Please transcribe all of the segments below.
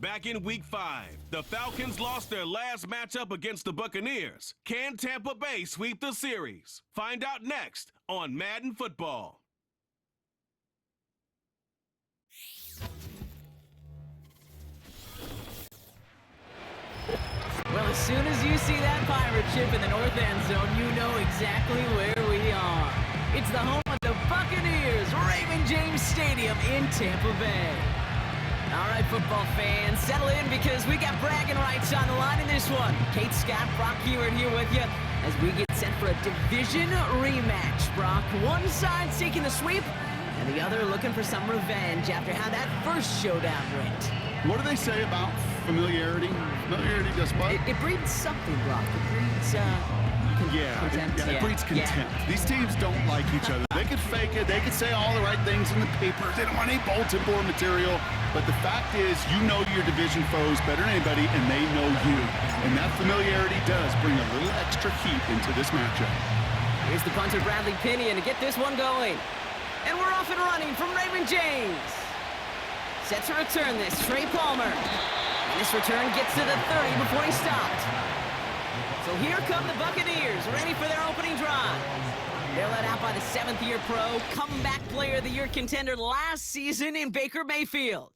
Back in Week 5, the Falcons lost their last matchup against the Buccaneers. Can Tampa Bay sweep the series? Find out next on Madden Football. Well, as soon as you see that pirate ship in the north end zone, you know exactly where we are. It's the home of the Buccaneers, Raymond James Stadium in Tampa Bay. All right, football fans, settle in because we got bragging rights on the line in this one. Kate Scott, Brock Heward here with you as we get set for a division rematch. Brock, one side seeking the sweep, and the other looking for some revenge after how that first showdown went. What do they say about familiarity? Familiarity does what? It breeds something, Brock. It breeds, contempt. It breeds contempt. Yeah. These teams don't like each other. They could fake it. They could say all the right things in the paper. They don't want any bulletin board material. But the fact is, you know your division foes better than anybody, and they know you. And that familiarity does bring a little extra heat into this matchup. Here's the punter, Bradley Pinion, to get this one going. And we're off and running from Raymond James. Set to return this, Trey Palmer. And this return gets to the 30 before he stopped. So here come the Buccaneers, ready for their opening drive. They're led out by the seventh-year pro, comeback player of the year contender last season in Baker Mayfield.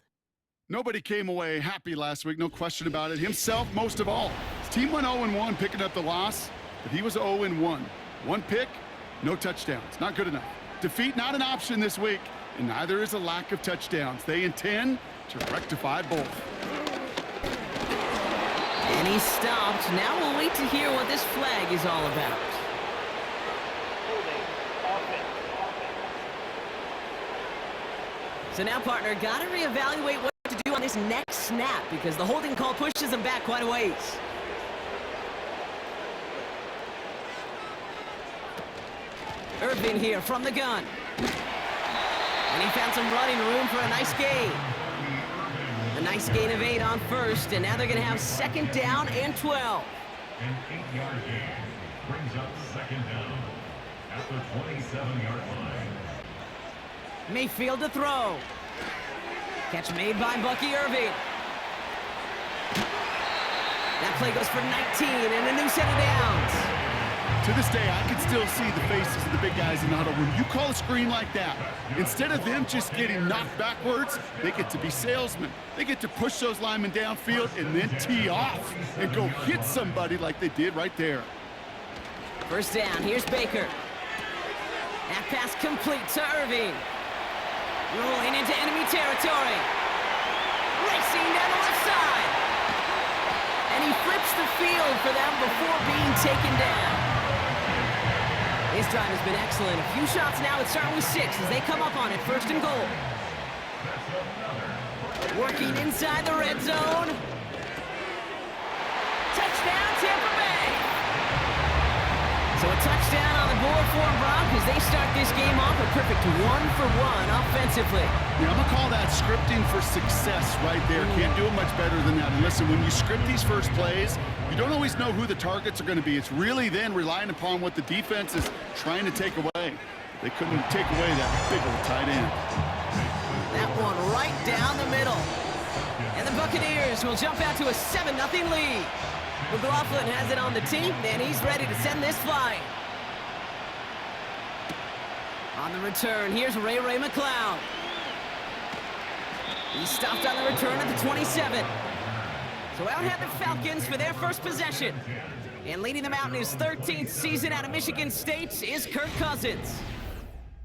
Nobody came away happy last week, no question about it. Himself, most of all. His team went 0-1, picking up the loss, but he was 0-1. One pick, no touchdowns. Not good enough. Defeat not an option this week, and neither is a lack of touchdowns. They intend to rectify both. And he stopped. Now we'll wait to hear what this flag is all about. So now, partner, got to reevaluate what to do on this next snap because the holding call pushes him back quite a ways. Irvin here from the gun. And he found some running room for a nice gain. A nice gain of 8 on first, and now they're going to have second down and 12. An 8-yard gain brings up second down at the 27-yard line. Mayfield to throw. Catch made by Bucky Irving. That play goes for 19 and a new set of downs. To this day, I can still see the faces of the big guys in the huddle. When you call a screen like that, instead of them just getting knocked backwards, they get to be salesmen. They get to push those linemen downfield and then tee off and go hit somebody like they did right there. First down, here's Baker. That pass complete to Irving. Rolling into enemy territory. Racing down the left side. And he flips the field for them before being taken down. His drive has been excellent. A few shots now. It's starting with 6 as they come up on it. First and goal. Working inside the red zone. Touchdown, Tampa Bay. So a touchdown on the board for them, Brock, as they start this game off a perfect 1-for-1 offensively. Yeah, I'm going to call that scripting for success right there. Can't do it much better than that. And listen, when you script these first plays, you don't always know who the targets are going to be. It's really then relying upon what the defense is trying to take away. They couldn't take away that big old tight end. That one right down the middle. And the Buccaneers will jump out to a 7-0 lead. McLaughlin has it on the team, and he's ready to send this flying. On the return, here's Ray McLeod. He stopped on the return at the 27. So out had the Falcons for their first possession. And leading them out in his 13th season out of Michigan State is Kirk Cousins.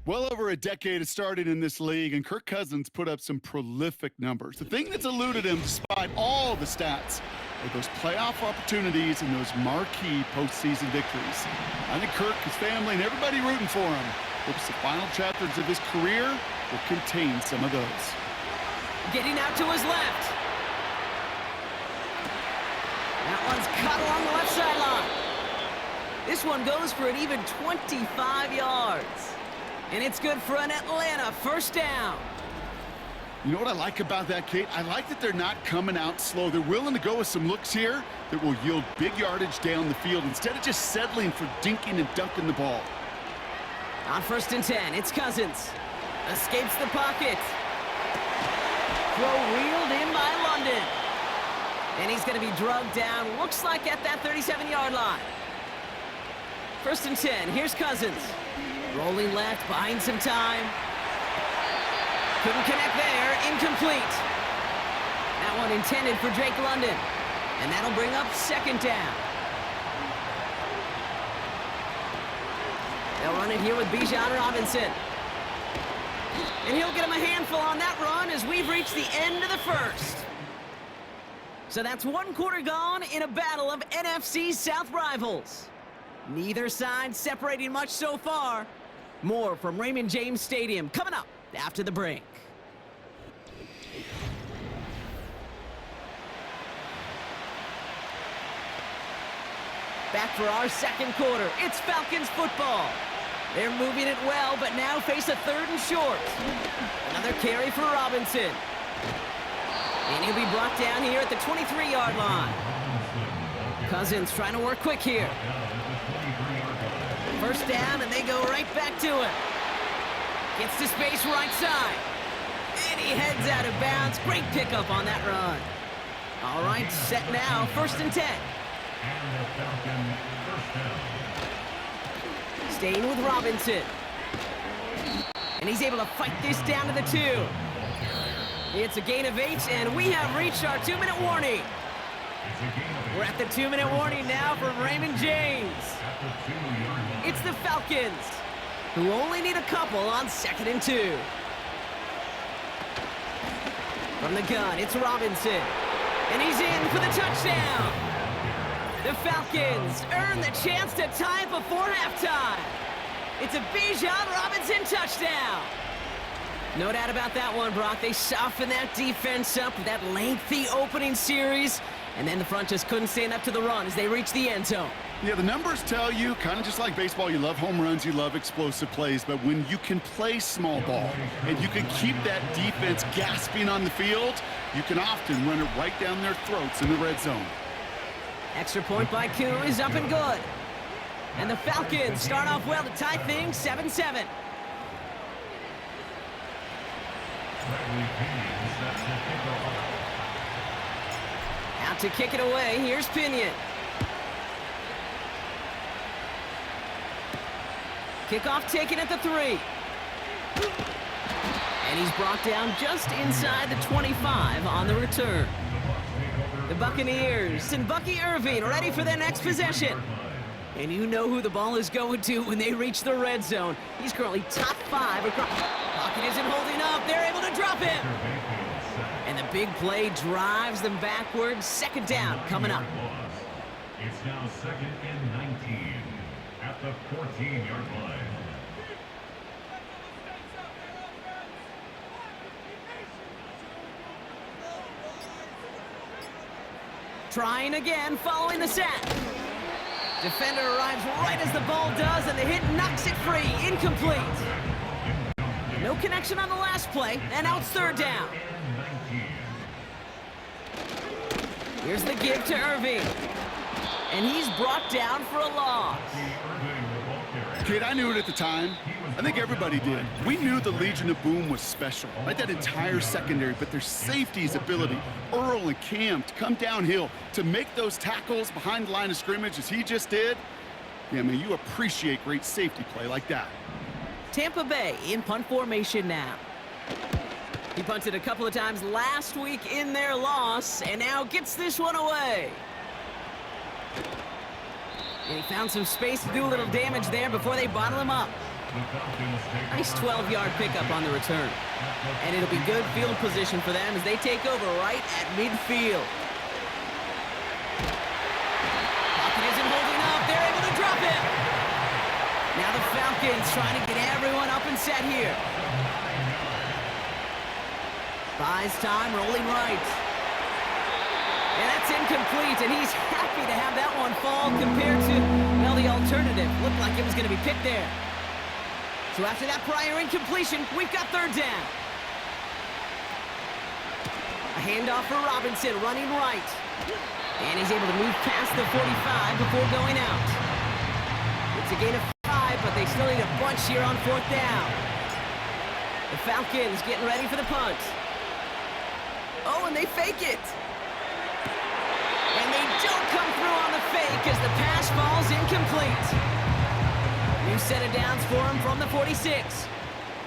Well over a decade of starting in this league, and Kirk Cousins put up some prolific numbers. The thing that's eluded him, despite all the stats, are those playoff opportunities and those marquee postseason victories. I think Kirk, his family, and everybody rooting for him hopes the final chapters of his career will contain some of those. Getting out to his left. That one's cut along the left sideline. This one goes for an even 25 yards. And it's good for an Atlanta first down. You know what I like about that, Kate? I like that they're not coming out slow. They're willing to go with some looks here that will yield big yardage down the field instead of just settling for dinking and dunking the ball. On 1st and 10, it's Cousins. Escapes the pocket. Throw reeled in by London. And he's going to be drugged down, looks like at that 37-yard line. 1st and 10, here's Cousins. Rolling left, buying some time. Couldn't connect there, incomplete. That one intended for Drake London. And that'll bring up 2nd down. They'll run it here with Bijan Robinson. And he'll get him a handful on that run as we've reached the end of the 1st. So that's 1 quarter gone in a battle of NFC South rivals. Neither side separating much so far. More from Raymond James Stadium coming up after the break. Back for our 2nd quarter. It's Falcons football. They're moving it well, but now face a 3rd and short. Another carry for Robinson. And he'll be brought down here at the 23-yard line. Cousins trying to work quick here. 1st down, and they go right back to it. Gets to space right side. And he heads out of bounds. Great pickup on that run. All right, set now, 1st and 10. Staying with Robinson. And he's able to fight this down to the 2. It's a gain of 8, and we have reached our 2-minute warning. We're at the 2-minute warning now from Raymond James. It's the Falcons, who only need a couple on 2nd and 2. From the gun, it's Robinson. And he's in for the touchdown. The Falcons earn the chance to tie it before halftime. It's a Bijan Robinson touchdown. No doubt about that one, Brock. They softened that defense up with that lengthy opening series, and then the front just couldn't stand up to the run as they reached the end zone. Yeah, the numbers tell you, kind of just like baseball, you love home runs, you love explosive plays, but when you can play small ball and you can keep that defense gasping on the field, you can often run it right down their throats in the red zone. Extra point by Koo is up and good. And the Falcons start off well to tie things 7-7. Out to kick it away, here's Pinion. Kickoff taken at the 3. And he's brought down just inside the 25 on the return. The Buccaneers and Bucky Irving ready for their next possession. And you know who the ball is going to when they reach the red zone. He's currently top 5 across. Pocket isn't holding up. They're able to drop him. And the big play drives them backwards. 2nd down coming up. It's now 2nd and 19 at the 14-yard line. Trying again, following the sack. Defender arrives right as the ball does, and the hit knocks it free. Incomplete. No connection on the last play, and now it's 3rd down. Here's the give to Irving. And he's brought down for a loss. Kid, I knew it at the time. I think everybody did. We knew the Legion of Boom was special, right? That entire secondary, but their safety's ability, Earl and Cam, to come downhill, to make those tackles behind the line of scrimmage as he just did. Yeah, man, you appreciate great safety play like that. Tampa Bay in punt formation now. He punted a couple of times last week in their loss, and now gets this one away. And he found some space to do a little damage there before they bottle him up. Nice 12-yard pickup on the return. And it'll be good field position for them as they take over right at midfield. Pocket isn't holding up. They're able to drop him. Now the Falcons trying to get everyone up and set here. Buys time, rolling right. And that's incomplete, and he's happy to have that one fall compared to, well, the alternative. Looked like it was going to be picked there. So after that prior incompletion, we've got 3rd down. A handoff for Robinson, running right. And he's able to move past the 45 before going out. It's a gain of 5, but they still need a bunch here on 4th down. The Falcons getting ready for the punt. Oh, and they fake it. they don't come through on the fake as the pass falls incomplete. New set of downs for him from the 46.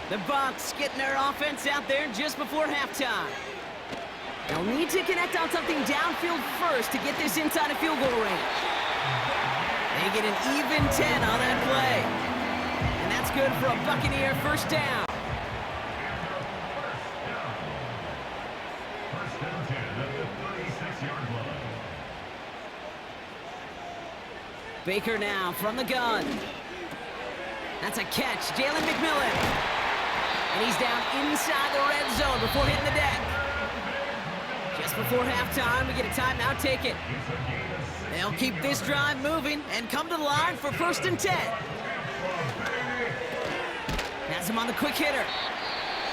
The Bucs getting their offense out there just before halftime. They'll need to connect on something downfield first to get this inside of field goal range. They get an even 10 on that play. And that's good for a Buccaneer first down. First and 10 at the 36-yard line. Baker now from the gun. That's a catch. Jalen McMillan. And he's down inside the red zone before hitting the deck. Just before halftime, we get a timeout taken. They'll keep this drive moving and come to the line for first and 10. Has him on the quick hitter.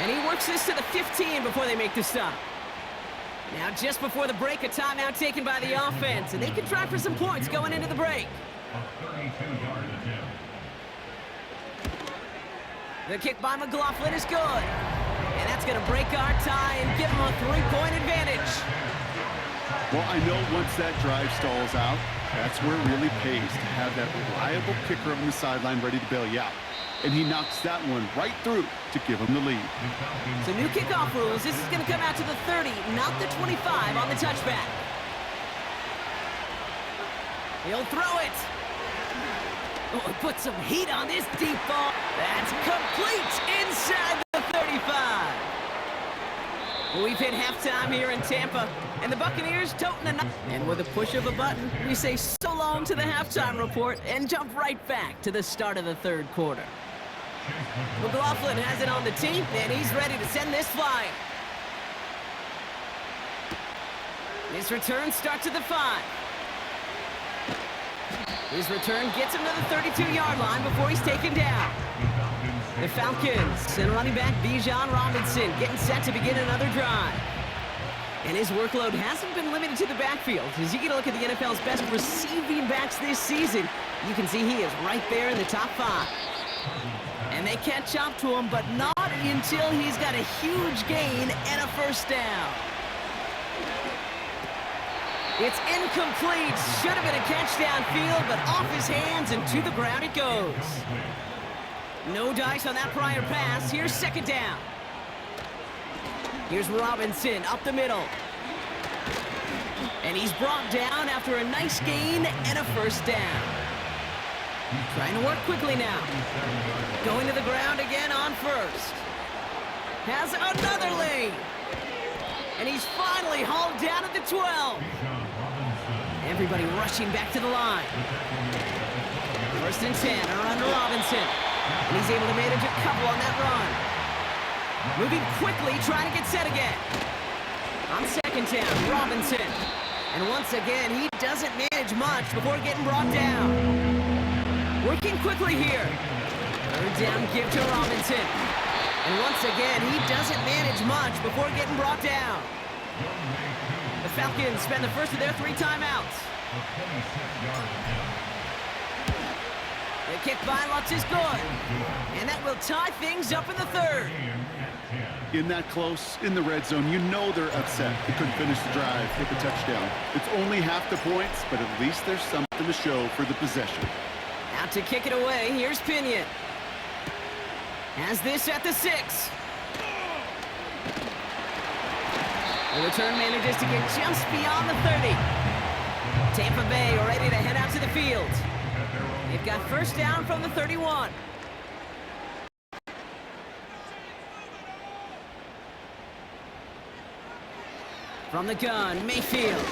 And he works this to the 15 before they make the stop. Now just before the break, a timeout taken by the offense, and they can try for some points going into the break. A 32-yard attempt. The kick by McLaughlin is good. And that's going to break our tie and give them a 3-point advantage. Well, I know once that drive stalls out, that's where it really pays to have that reliable kicker on the sideline ready to bail you out. And he knocks that one right through to give him the lead. So new kickoff rules. This is going to come out to the 30, not the 25 on the touchback. He'll throw it. Oh, put some heat on this deep ball. That's complete inside the 35. We've hit halftime here in Tampa, and the Buccaneers toting the... And with a push of a button, we say so long to the halftime report and jump right back to the start of the third quarter. McLaughlin has it on the tee, and he's ready to send this flying. His return starts at the 5. His return gets him to the 32-yard line before he's taken down. The Falcons and running back Bijan Robinson getting set to begin another drive. And his workload hasn't been limited to the backfield. As you get a look at the NFL's best receiving backs this season, you can see he is right there in the top 5. And they catch up to him, but not until he's got a huge gain and a first down. It's incomplete. Should have been a catch downfield, but off his hands and to the ground it goes. No dice on that prior pass. Here's second down. Here's Robinson up the middle. And he's brought down after a nice gain and a first down. Trying to work quickly now. Going to the ground again on first. Has another lane. And he's finally hauled down at the 12. Everybody rushing back to the line. First and 10 are under Robinson. And he's able to manage a couple on that run. Moving quickly, trying to get set again. On second down, Robinson. And once again, he doesn't manage much before getting brought down. Working quickly here. Third down give to Robinson. And once again, he doesn't manage much before getting brought down. The Falcons spend the first of their 3 timeouts. The kick by Lutz is good. And that will tie things up in the third. In that close, in the red zone, you know they're upset. They couldn't finish the drive with the touchdown. It's only half the points, but at least there's something to show for the possession. Out to kick it away, here's Pinion. Has this at the 6. The return manages to get just beyond the 30. Tampa Bay ready to head out to the field. They've got first down from the 31. From the gun, Mayfield.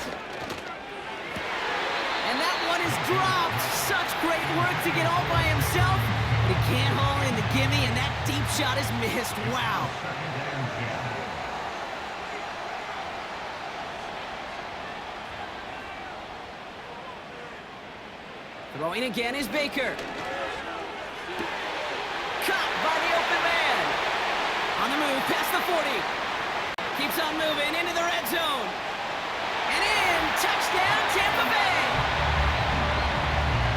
And that one is dropped. Such great work to get all by himself. But he can't haul in the gimme, and that deep shot is missed. Wow. Throwing again is Baker. Caught by the open man. On the move, past the 40. Keeps on moving into the red zone. And in, touchdown, Tampa Bay.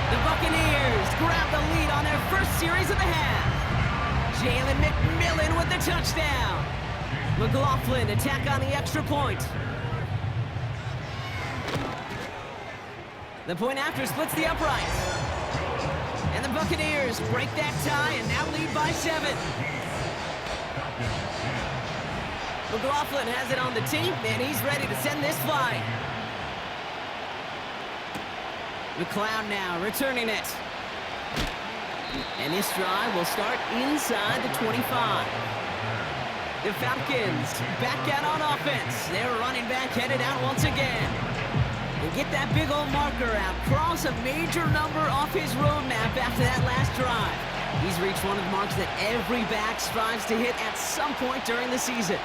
The Buccaneers grab the lead on their first series of the half. Jalen McMillan with the touchdown. McLaughlin attack on the extra point. The point after splits the uprights. And the Buccaneers break that tie and now lead by 7. McLaughlin has it on the tee, and he's ready to send this flight. McLeod now returning it. And this drive will start inside the 25. The Falcons back out on offense. Their running back headed out once again. And get that big old marker out. Cross a major number off his roadmap after that last drive. He's reached one of the marks that every back strives to hit at some point during the season.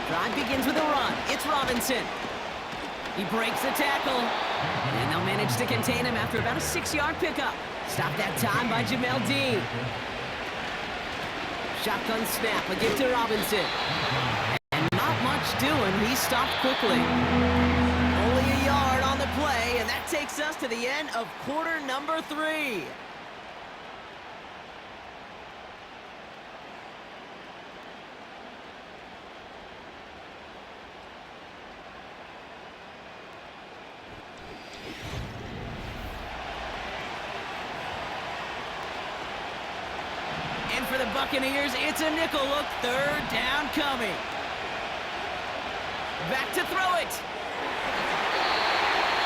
Drive begins with a run. It's Robinson. He breaks the tackle. And they'll manage to contain him after about a 6-yard pickup. Stopped that time by Jamel Dean. Shotgun snap, a give to Robinson. And not much doing. He stopped quickly. Only a yard on the play, and that takes us to the end of quarter number 3. For the Buccaneers, it's a nickel look. 3rd down coming. Back to throw it.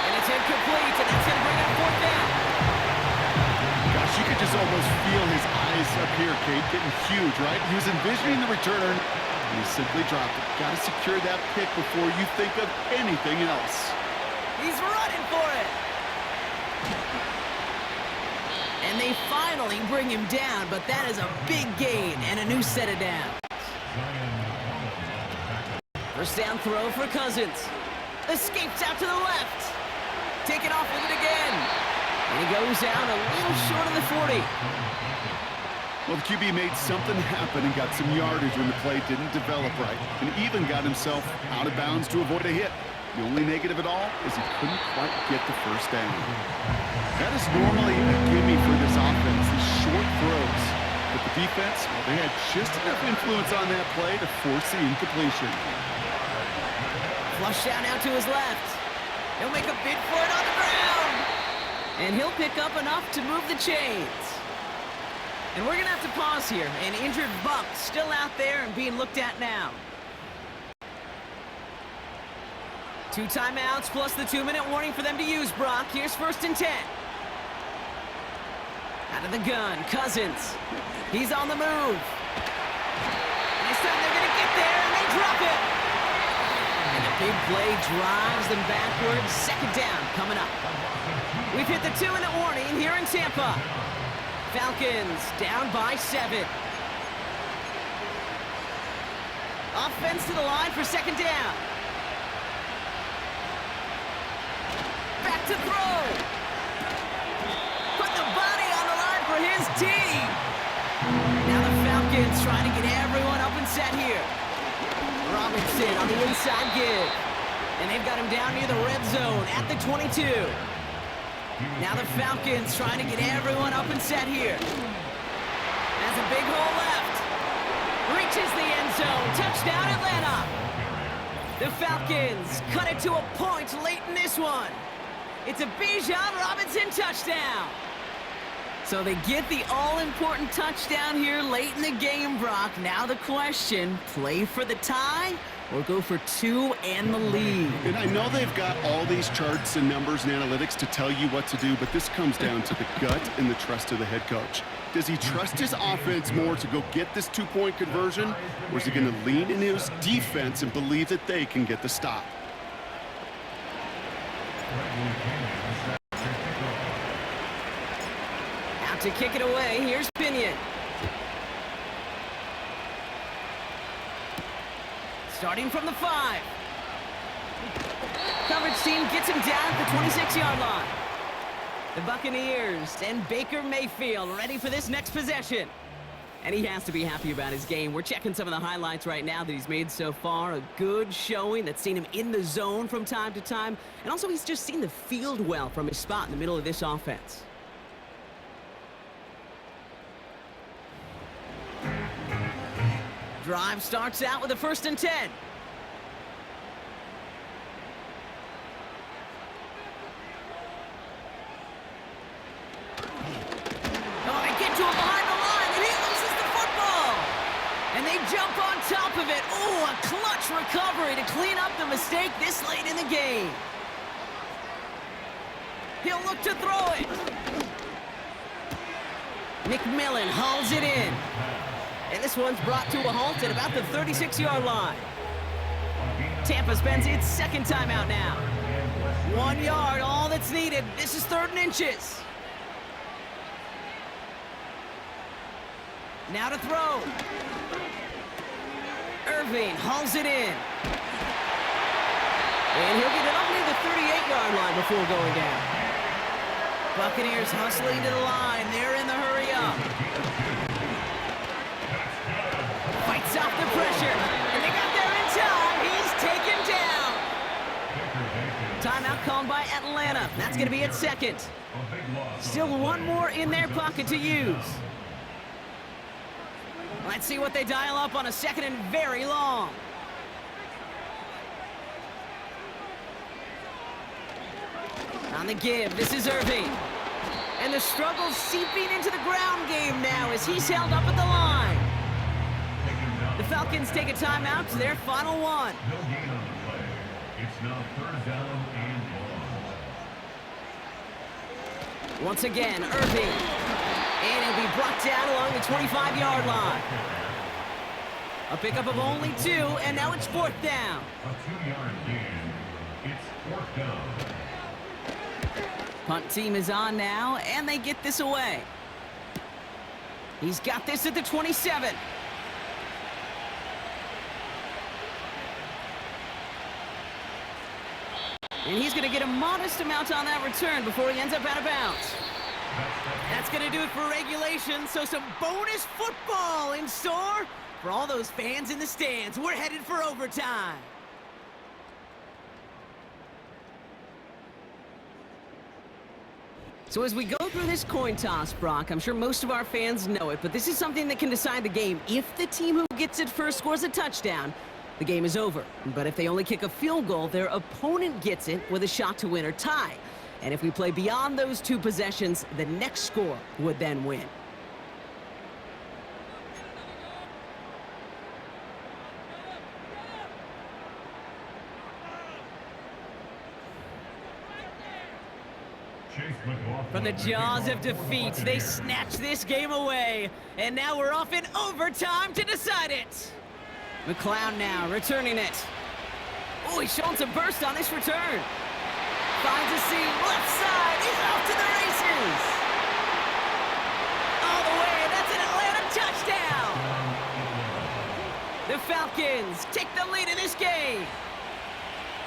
And it's incomplete, and that's going to bring up 4th down. Gosh, you could just almost feel his eyes up here, Kate, getting huge, right? He was envisioning the return, and he simply dropped it. Got to secure that pick before you think of anything else. He's running for it. And they finally bring him down, but that is a big gain and a new set of downs. 1st down throw for Cousins. Escapes out to the left. Taken off with it again. And he goes out a little short of the 40. Well, the QB made something happen and got some yardage when the play didn't develop right, and even got himself out of bounds to avoid a hit. The only negative at all is he couldn't quite get the 1st down. That is normally a gimme for this offense, these short throws. But the defense, well, they had just enough influence on that play to force the incompletion. Flush down out to his left. He'll make a bid for it on the ground. And he'll pick up enough to move the chains. And we're going to have to pause here. An injured Buck still out there and being looked at now. 2 timeouts plus the 2-minute warning for them to use, Brock. Here's 1st and 10. Out of the gun, Cousins. He's on the move. And this time they're going to get there, and they drop it. And the big play drives them backwards. 2nd down coming up. We've hit the 2-minute warning here in Tampa. Falcons down by 7. Offense to the line for 2nd down. Back to throw. Put the body on the line for his team. Now the Falcons trying to get everyone up and set here. Robinson on the inside give. And they've got him down near the red zone at the 22. Now the Falcons trying to get everyone up and set here. Has a big hole left. Reaches the end zone. Touchdown Atlanta. The Falcons cut it to a point late in this one. It's a Bijan Robinson touchdown. So they get the all-important touchdown here late in the game, Brock. Now the question, play for the tie or go for 2 and the lead? And I know they've got all these charts and numbers and analytics to tell you what to do, but this comes down to the gut and the trust of the head coach. Does he trust his offense more to go get this 2-point conversion, or is he going to lean in his defense and believe that they can get the stop? Out to kick it away, here's Pinion. Starting from the 5. Coverage team gets him down at the 26-yard line. The Buccaneers and Baker Mayfield ready for this next possession. And he has to be happy about his game. We're checking some of the highlights right now that he's made so far. A good showing that's seen him in the zone from time to time. And also he's just seen the field well from his spot in the middle of this offense. Drive starts out with a 1st and 10. mistake this late in the game. He'll look to throw it. McMillan hauls it in. And this one's brought to a halt at about the 36-yard line. Tampa spends its second timeout now. 1 yard, all that's needed. This is 3rd and inches. Now to throw. Irving hauls it in. And he'll get it up near the 38-yard line before going down. Buccaneers hustling to the line. They're in the hurry up. Fights off the pressure. And they got there in time. He's taken down. Timeout called by Atlanta. That's going to be its second. Still one more in their pocket to use. Let's see what they dial up on a 2nd and very long. On the give, this is Irving. And the struggle seeping into the ground game now as he's held up at the line. The Falcons take a timeout to their final one. No gain on the play. It's now 3rd down and long. Once again, Irving. And he'll be brought down along the 25-yard line. A pickup of only 2, and now it's 4th down. A 2-yard gain. It's 4th down. Punt team is on now, and they get this away. He's got this at the 27. And he's going to get a modest amount on that return before he ends up out of bounds. That's going to do it for regulation, so some bonus football in store for all those fans in the stands. We're headed for overtime. So as we go through this coin toss, Brock, I'm sure most of our fans know it, but this is something that can decide the game. If the team who gets it first scores a touchdown, the game is over. But if they only kick a field goal, their opponent gets it with a shot to win or tie. And if we play beyond those 2 possessions, the next score would then win. From the jaws of defeat, they snatch this game away. And now we're off in overtime to decide it. McLeod now returning it. Oh, he's showing some burst on this return. Finds a seam, left side, he's off to the races. All the way, that's an Atlanta touchdown. The Falcons take the lead in this game.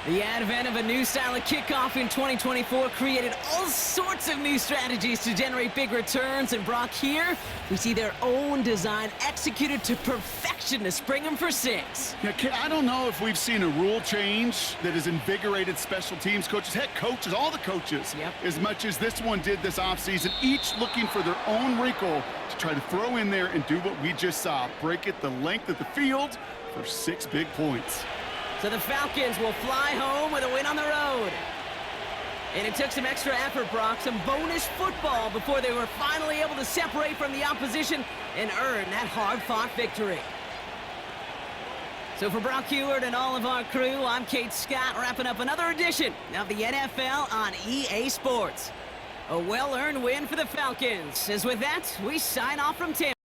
The advent of a new style of kickoff in 2024 created all sorts of new strategies to generate big returns. And Brock, here, we see their own design executed to perfection to spring them for 6. Yeah, I don't know if we've seen a rule change that has invigorated special teams coaches, head coaches, all the coaches, as much as this one did this offseason, each looking for their own wrinkle to try to throw in there and do what we just saw, break it the length of the field for 6 big points. So the Falcons will fly home with a win on the road. And it took some extra effort, Brock, some bonus football before they were finally able to separate from the opposition and earn that hard-fought victory. So for Brock Heward and all of our crew, I'm Kate Scott, wrapping up another edition of the NFL on EA Sports. A well-earned win for the Falcons. As with that, we sign off from Tampa.